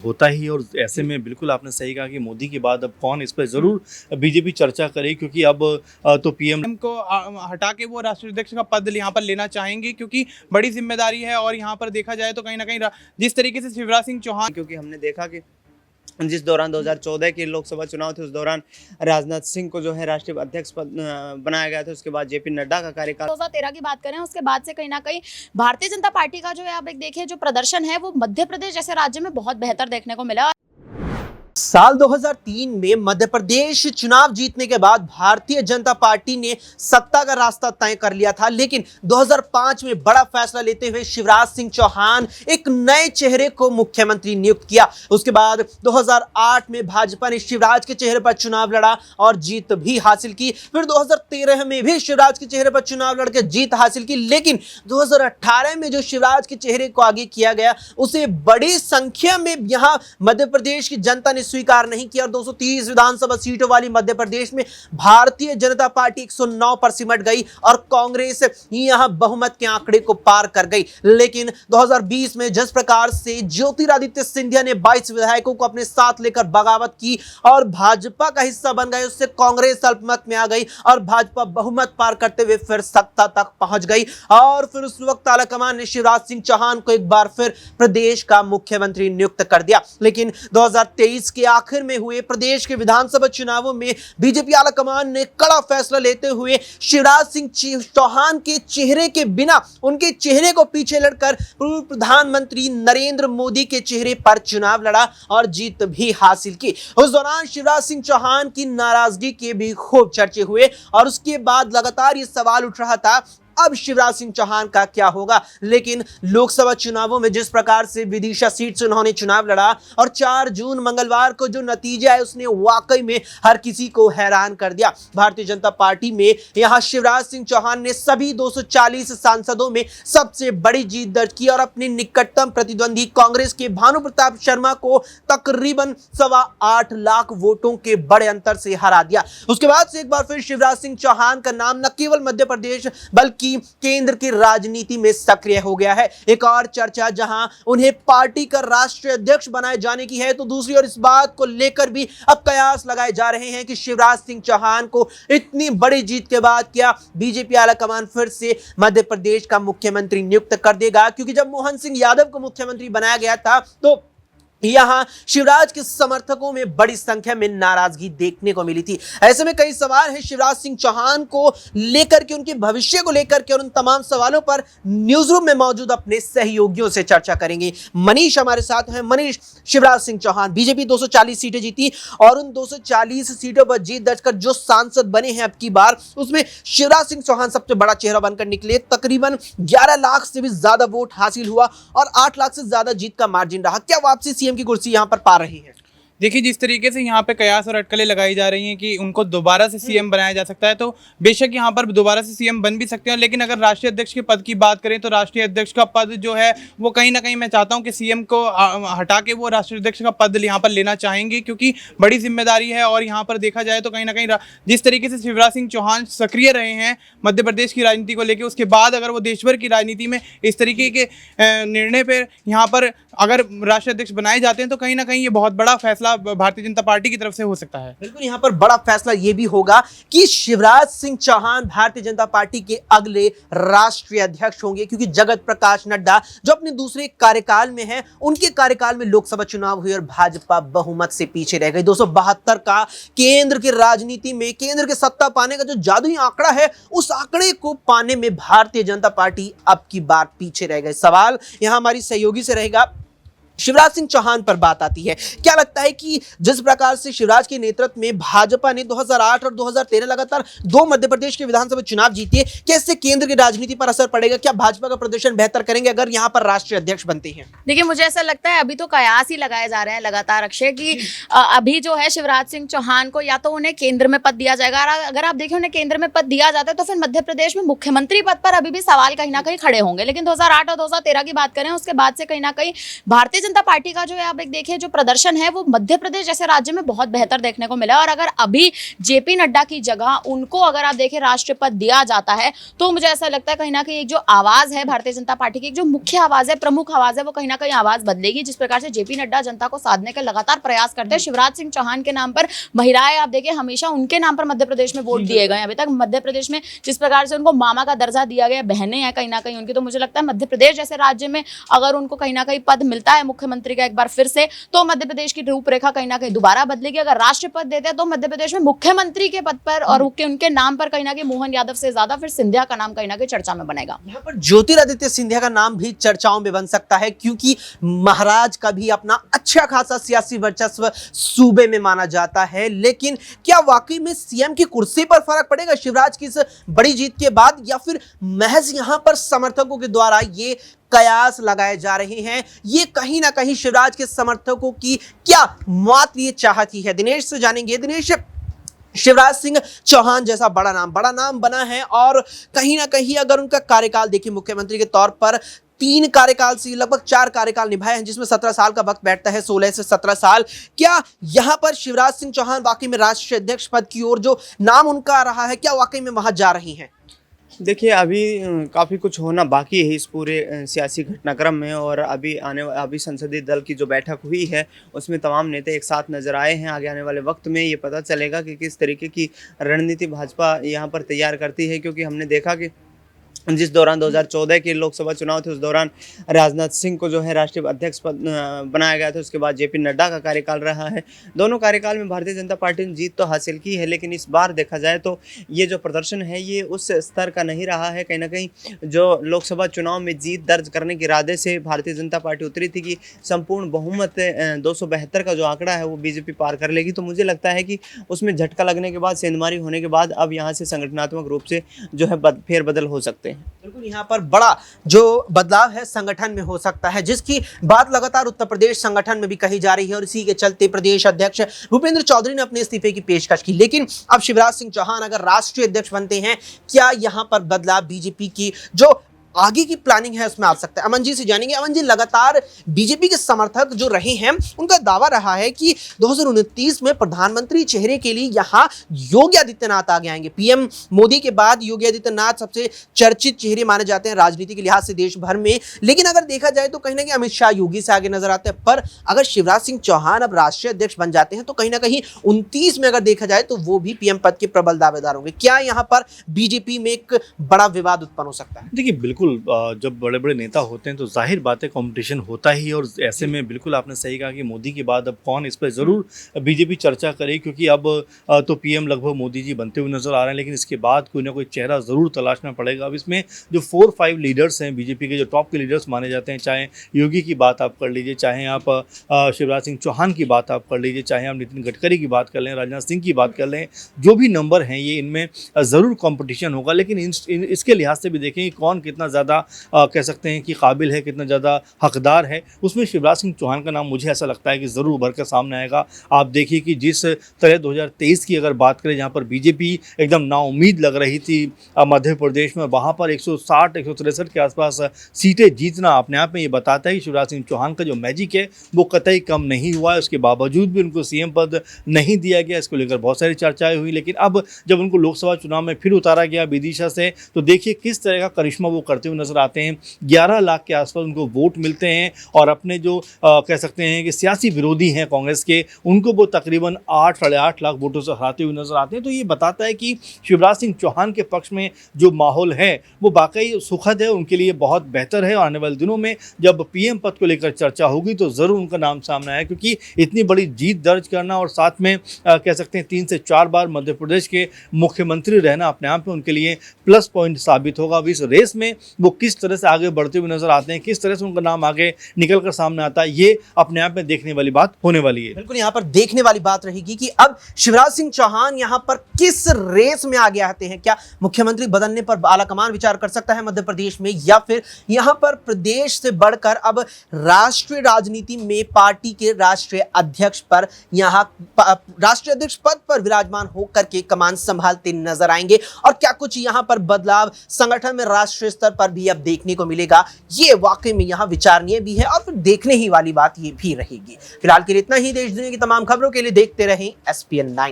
होता ही। और ऐसे में बिल्कुल आपने सही कहा कि मोदी के बाद अब कौन इस पर जरूर बीजेपी चर्चा करे, क्योंकि अब तो पीएम को हटा के वो राष्ट्रीय अध्यक्ष का पद यहाँ पर लेना चाहेंगे, क्योंकि बड़ी जिम्मेदारी है। और यहाँ पर देखा जाए तो कहीं ना कहीं जिस तरीके से शिवराज सिंह चौहान, क्योंकि हमने देखा कि जिस दौरान 2014 के लोकसभा चुनाव थे उस दौरान राजनाथ सिंह को जो है राष्ट्रीय अध्यक्ष पद बनाया गया था। उसके बाद जेपी नड्डा का कार्यकाल 2013 की बात करें, उसके बाद से कहीं ना कहीं भारतीय जनता पार्टी का जो है, आप एक देखिए जो प्रदर्शन है वो मध्य प्रदेश जैसे राज्य में बहुत बेहतर देखने को मिला। साल 2003 में मध्य प्रदेश चुनाव जीतने के बाद भारतीय जनता पार्टी ने सत्ता का रास्ता तय कर लिया था, लेकिन 2005 में बड़ा फैसला लेते हुए शिवराज सिंह चौहान एक नए चेहरे को मुख्यमंत्री नियुक्त किया। उसके बाद 2008 में भाजपा ने शिवराज के चेहरे पर चुनाव लड़ा और जीत भी हासिल की। फिर 2013 में भी शिवराज के चेहरे पर चुनाव लड़कर जीत हासिल की, लेकिन 2018 में जो शिवराज के चेहरे को आगे किया गया उसे बड़ी संख्या में यहां मध्य प्रदेश की जनता ने स्वीकार नहीं किया। और 230 विधानसभा सीटों वाली मध्य प्रदेश में भारतीय जनता पार्टी 109 पर सिमट गई और कांग्रेस यहां बहुमत के आंकड़े को पार कर गई। लेकिन 2020 में जिस प्रकार से ज्योतिरादित्य सिंधिया ने 22 विधायकों को अपने साथ लेकर बगावत की और भाजपा का हिस्सा बन गए, उससे कांग्रेस अल्पमत में आ गई और भाजपा बहुमत पार करते हुए फिर सत्ता तक पहुंच गई। और फिर उस वक्त आलाकमान ने शिवराज सिंह चौहान को एक बार फिर प्रदेश का मुख्यमंत्री नियुक्त कर दिया। लेकिन 2023 के आखिर में हुए प्रदेश के विधानसभा चुनावों में बीजेपी आलाकमान ने कड़ा फैसला लेते हुए शिवराज सिंह चौहान के चेहरे के बिना उनके चेहरे को पीछे लड़कर पूर्व प्रधानमंत्री नरेंद्र मोदी के चेहरे पर चुनाव लड़ा और जीत भी हासिल की। उस दौरान शिवराज सिंह चौहान की नाराजगी के भी खूब चर्चे हुए और उसके बाद लगातार ये सवाल उठ रहा था अब शिवराज सिंह चौहान का क्या होगा। लेकिन लोकसभा चुनावों में जिस प्रकार से विदिशा सीट से उन्होंने चुनाव लड़ा और 4 जून मंगलवार को जो नतीजा है उसने वाकई में हर किसी को हैरान कर दिया। भारतीय जनता पार्टी में यहां शिवराज सिंह चौहान ने सभी 240 सांसदों में सबसे बड़ी जीत दर्ज की और अपने निकटतम प्रतिद्वंदी कांग्रेस के भानु प्रताप शर्मा को तकरीबन 8.25 लाख वोटों के बड़े अंतर से हरा दिया। उसके बाद से एक बार फिर शिवराज सिंह चौहान का नाम न केवल मध्य प्रदेश बल्कि केंद्र की राजनीति में सक्रिय हो गया है। एक और चर्चा जहां उन्हें पार्टी का राष्ट्रीय अध्यक्ष बनाए जाने की है, तो दूसरी ओर इस बात को लेकर भी अब कयास लगाए जा रहे हैं कि शिवराज सिंह चौहान को इतनी बड़ी जीत के बाद क्या बीजेपी आलाकमान फिर से मध्य प्रदेश का मुख्यमंत्री नियुक्त कर देगा, क्योंकि जब मोहन सिंह यादव को मुख्यमंत्री बनाया गया था तो यहां शिवराज के समर्थकों में बड़ी संख्या में नाराजगी देखने को मिली थी। ऐसे में कई सवाल हैं शिवराज सिंह चौहान को लेकर के, उनके भविष्य को लेकर के, और उन तमाम सवालों पर न्यूज रूम में मौजूद अपने सहयोगियों से चर्चा करेंगे। मनीष हमारे साथ हैं। मनीष, शिवराज सिंह चौहान बीजेपी 240 सीटें जीती और उन 240 सीटों पर जीत दर्ज कर जो सांसद बने हैं अब की बार, उसमें शिवराज सिंह चौहान सबसे बड़ा चेहरा बनकर निकले। तकरीबन 11 लाख से भी ज्यादा वोट हासिल हुआ और 8 लाख से ज्यादा जीत का मार्जिन रहा। क्या वापसी सीएम की कुर्सी यहां पर पा रही है? देखिए जिस तरीके से यहाँ पे कयास और अटकलें लगाई जा रही हैं कि उनको दोबारा से सीएम बनाया जा सकता है, तो बेशक यहाँ पर दोबारा से सीएम बन भी सकते हैं। लेकिन अगर राष्ट्रीय अध्यक्ष के पद की बात करें तो राष्ट्रीय अध्यक्ष का पद जो है वो कहीं ना कहीं मैं चाहता हूँ कि सीएम को हटा के वो राष्ट्रीय अध्यक्ष का पद यहाँ पर लेना चाहेंगे, क्योंकि बड़ी जिम्मेदारी है। और यहाँ पर देखा जाए तो कहीं ना कहीं जिस तरीके से शिवराज सिंह चौहान सक्रिय रहे हैं मध्य प्रदेश की राजनीति को लेकर, उसके बाद अगर वो देश भर की राजनीति में इस तरीके के निर्णय पर यहाँ पर अगर राष्ट्रीय अध्यक्ष बनाए जाते हैं तो कहीं ना कहीं ये बहुत बड़ा फैसला भारतीय जनता पार्टी की तरफ से हो सकता है। बिल्कुल, यहां पर बड़ा फैसला यह भी होगा कि शिवराज सिंह चौहान भारतीय जनता पार्टी के अगले राष्ट्रीय अध्यक्ष होंगे, क्योंकि जगत प्रकाश नड्डा जो अपने दूसरे कार्यकाल में हैं, उनके कार्यकाल में लोकसभा चुनाव हुए और भाजपा बहुमत से पीछे रह गई। 272 का केंद्र की राजनीति में केंद्र के सत्ता पाने का जो जादुई आंकड़ा है, उस आंकड़े को पाने में भारतीय जनता पार्टी अब की बार पीछे रह गई। सवाल यहां हमारी सहयोगी से रहेगा। शिवराज सिंह चौहान पर बात आती है, क्या लगता है कि जिस प्रकार से शिवराज के नेतृत्व में भाजपा ने 2008 और 2013 लगातार 2 मध्य प्रदेश के विधानसभा चुनाव जीते, कैसे केंद्र की राजनीति पर असर पड़ेगा? क्या भाजपा का प्रदर्शन बेहतर करेंगे अगर यहां पर राष्ट्रीय अध्यक्ष बनते हैं? देखिए मुझे ऐसा लगता है अभी तो कयास ही लगाए जा रहे हैं लगातार अक्षय कि अभी जो है शिवराज सिंह चौहान को या तो उन्हें केंद्र में पद दिया जाएगा, अगर आप देखिए उन्हें केंद्र में पद दिया जाता है तो फिर मध्य प्रदेश में मुख्यमंत्री पद पर अभी भी सवाल कहीं ना कहीं खड़े होंगे। लेकिन 2008 और 2013 की बात करें, उसके बाद से कहीं ना कहीं भारतीय जनता पार्टी का जो है आप एक देखिए जो प्रदर्शन है वो मध्य प्रदेश जैसे राज्य में बहुत बेहतर देखने को मिला है। और अगर अभी जेपी नड्डा की जगह उनको अगर आप देखें राष्ट्रीय पद दिया जाता है तो मुझे ऐसा लगता है कहीं ना कहीं एक जो आवाज है भारतीय जनता पार्टी की, एक जो मुख्य आवाज है, प्रमुख आवाज है, वो कहीं ना कहीं आवाज बदलेगी। जिस प्रकार से जेपी नड्डा जनता को साधने के लगातार प्रयास करते हैं, शिवराज सिंह चौहान के नाम पर महिलाएं आप देखिए हमेशा उनके नाम पर मध्य प्रदेश में वोट दिए गए। अभी तक मध्य प्रदेश में जिस प्रकार से उनको मामा का दर्जा दिया गया, बहनें हैं कहीं ना कहीं उनकी, तो मुझे लगता है मध्य प्रदेश जैसे राज्य में अगर उनको कहीं ना कहीं पद मिलता है मुख्यमंत्री का एक बार फिर से, तो मध्य प्रदेश की रूपरेखा कहीं ना कहीं दोबारा बदलेगी। अगर राष्ट्रीय पद देते हैं तो मध्य प्रदेश में मुख्यमंत्री के पद पर और उनके नाम पर कहीं ना कहीं मोहन यादव से ज्यादा फिर सिंधिया का नाम कहीं ना कहीं चर्चा में बनेगा। यहाँ पर ज्योतिरादित्य सिंधिया का नाम भी चर्चाओं में बन सकता है, क्योंकि महाराज का भी अपना अच्छा खासा सियासी वर्चस्व सूबे में माना जाता है। लेकिन क्या वाकई में सीएम की कुर्सी पर फर्क पड़ेगा शिवराज की इस बड़ी जीत के बाद, या फिर महज यहां पर समर्थकों के द्वारा ये कयास लगाए जा रहे हैं? ये कहीं ना कहीं शिवराज के समर्थकों की क्या मौत लिए चाहती है? दिनेश से जानेंगे। दिनेश, शिवराज सिंह चौहान जैसा बड़ा नाम बना है और कहीं ना कहीं अगर उनका कार्यकाल देखिए मुख्यमंत्री के तौर पर 3 कार्यकाल से लगभग 4 कार्यकाल निभाए हैं, जिसमें 17 साल का वक्त बैठता है, 16 से 17 साल। क्या यहां पर शिवराज सिंह चौहान वाकई में राष्ट्रीय अध्यक्ष पद की ओर जो नाम उनका आ रहा है, क्या वाकई में वहां जा रही हैं? देखिए अभी काफ़ी कुछ होना बाकी है इस पूरे सियासी घटनाक्रम में। और अभी संसदीय दल की जो बैठक हुई है उसमें तमाम नेता एक साथ नजर आए हैं। आगे आने वाले वक्त में ये पता चलेगा कि किस तरीके की रणनीति भाजपा यहाँ पर तैयार करती है, क्योंकि हमने देखा कि जिस दौरान 2014 के लोकसभा चुनाव थे उस दौरान राजनाथ सिंह को जो है राष्ट्रीय अध्यक्ष पद बनाया गया था। उसके बाद जेपी नड्डा का कार्यकाल रहा है। दोनों कार्यकाल में भारतीय जनता पार्टी ने जीत तो हासिल की है, लेकिन इस बार देखा जाए तो ये जो प्रदर्शन है ये उस स्तर का नहीं रहा है। कहीं ना कहीं जो लोकसभा चुनाव में जीत दर्ज करने के इरादे से भारतीय जनता पार्टी उतरी थी कि संपूर्ण बहुमत 272 का जो आंकड़ा है वो बीजेपी पार कर लेगी। तो मुझे लगता है कि उसमें झटका लगने के बाद, सेंधमारी होने के बाद अब यहाँ से संगठनात्मक रूप से जो है फेरबदल हो सकते हैं। बिल्कुल, यहाँ पर बड़ा जो बदलाव है संगठन में हो सकता है, जिसकी बात लगातार उत्तर प्रदेश संगठन में भी कही जा रही है। और इसी के चलते प्रदेश अध्यक्ष भूपेंद्र चौधरी ने अपने इस्तीफे की पेशकश की। लेकिन अब शिवराज सिंह चौहान अगर राष्ट्रीय अध्यक्ष बनते हैं, क्या यहाँ पर बदलाव बीजेपी की जो आगे की प्लानिंग है उसमें आ सकता है? अमन जी से जानेंगे। अमन जी, लगातार बीजेपी के समर्थक जो रहे हैं उनका दावा रहा है कि 2029 में प्रधानमंत्री चेहरे के लिए यहां योगी आदित्यनाथ आगे आएंगे। पीएम मोदी के बाद योगी आदित्यनाथ सबसे चर्चित चेहरे माने जाते हैं राजनीति के लिहाज से देश भर में। लेकिन अगर देखा जाए तो कहीं ना कहीं अमित शाह योगी से आगे नजर आते हैं। पर अगर शिवराज सिंह चौहान अब राष्ट्रीय अध्यक्ष बन जाते हैं तो कहीं ना कहीं 29 में अगर देखा जाए तो वो भी पीएम पद के प्रबल दावेदार होंगे। क्या यहाँ पर बीजेपी में एक बड़ा विवाद उत्पन्न हो सकता है? देखिए बिल्कुल, जब बड़े बड़े नेता होते हैं तो जाहिर बात है कंपटीशन होता ही है। और ऐसे में बिल्कुल आपने सही कहा कि मोदी के बाद अब कौन, इस पर ज़रूर बीजेपी चर्चा करे, क्योंकि अब तो पीएम लगभग मोदी जी बनते हुए नजर आ रहे हैं। लेकिन इसके बाद कोई ना कोई चेहरा ज़रूर तलाशना पड़ेगा। अब इसमें जो 4-5 लीडर्स हैं बीजेपी के, जो टॉप के लीडर्स माने जाते हैं, चाहे योगी की बात आप कर लीजिए, चाहे आप शिवराज सिंह चौहान की बात आप कर लीजिए, चाहे आप नितिन गडकरी की बात कर लें, राजनाथ सिंह की बात कर लें, जो भी नंबर हैं ये इनमें ज़रूर कॉम्पिटिशन होगा। लेकिन इसके लिहाज से भी देखें कि कौन कितना ज़्यादा कह सकते हैं कि काबिल है, कितना ज़्यादा हकदार है, उसमें शिवराज सिंह चौहान का नाम मुझे ऐसा लगता है कि ज़रूर उभर कर सामने आएगा। आप देखिए कि जिस तरह 2023 की अगर बात करें, जहाँ पर बीजेपी एकदम नाउम्मीद लग रही थी मध्य प्रदेश में, वहाँ पर 160-163 के आसपास सीटें जीतना अपने आप में ये बताता है कि शिवराज सिंह चौहान का जो मैजिक है वो कतई कम नहीं हुआ है। उसके बावजूद भी उनको सीएम पद नहीं दिया गया, इसको लेकर बहुत सारी चर्चाएँ हुई। लेकिन अब जब उनको लोकसभा चुनाव में फिर उतारा गया विदिशा से, तो देखिए किस तरह का करिश्मा वो करते हुए नजर आते हैं। 11 लाख के आसपास उनको वोट मिलते हैं और अपने जो कह सकते हैं कि सियासी विरोधी हैं कांग्रेस के, उनको वो तकरीबन 8-8.5 लाख वोटों से हराते हुए नजर आते हैं। तो ये बताता है कि शिवराज सिंह चौहान के पक्ष में जो माहौल है वो वाकई सुखद है, उनके लिए बहुत बेहतर है। और आने वाले दिनों में जब पीएम पद को लेकर चर्चा होगी तो ज़रूर उनका नाम सामने आया, क्योंकि इतनी बड़ी जीत दर्ज करना और साथ में कह सकते हैं 3 से 4 बार मध्य प्रदेश के मुख्यमंत्री रहना अपने आप में उनके लिए प्लस पॉइंट साबित होगा। अब इस रेस में वो किस तरह से आगे बढ़ते हुए नजर आते हैं, किस तरह से उनका नाम आगे निकल कर सामने आता है, ये अपने आप में देखने वाली बात होने वाली है। बिल्कुल, यहाँ पर देखने वाली बात रहेगी कि अब शिवराज सिंह चौहान यहाँ पर किस रेस में आगे आते हैं। क्या मुख्यमंत्री बदलने पर आलाकमान विचार कर सकता है मध्य प्रदेश में, या फिर यहाँ पर प्रदेश से बढ़कर अब राष्ट्रीय राजनीति में पार्टी के राष्ट्रीय अध्यक्ष पर, यहाँ राष्ट्रीय अध्यक्ष पद पर विराजमान होकर के कमान संभालते नजर आएंगे। और क्या कुछ यहाँ पर बदलाव संगठन में राष्ट्रीय स्तर पर भी अब देखने को मिलेगा, ये वाकई में यहाँ विचारणीय भी है और फिर देखने ही वाली बात ये भी रहेगी। फिलहाल के लिए इतना ही। देश दुनिया की तमाम खबरों के लिए देखते रहें SPN9।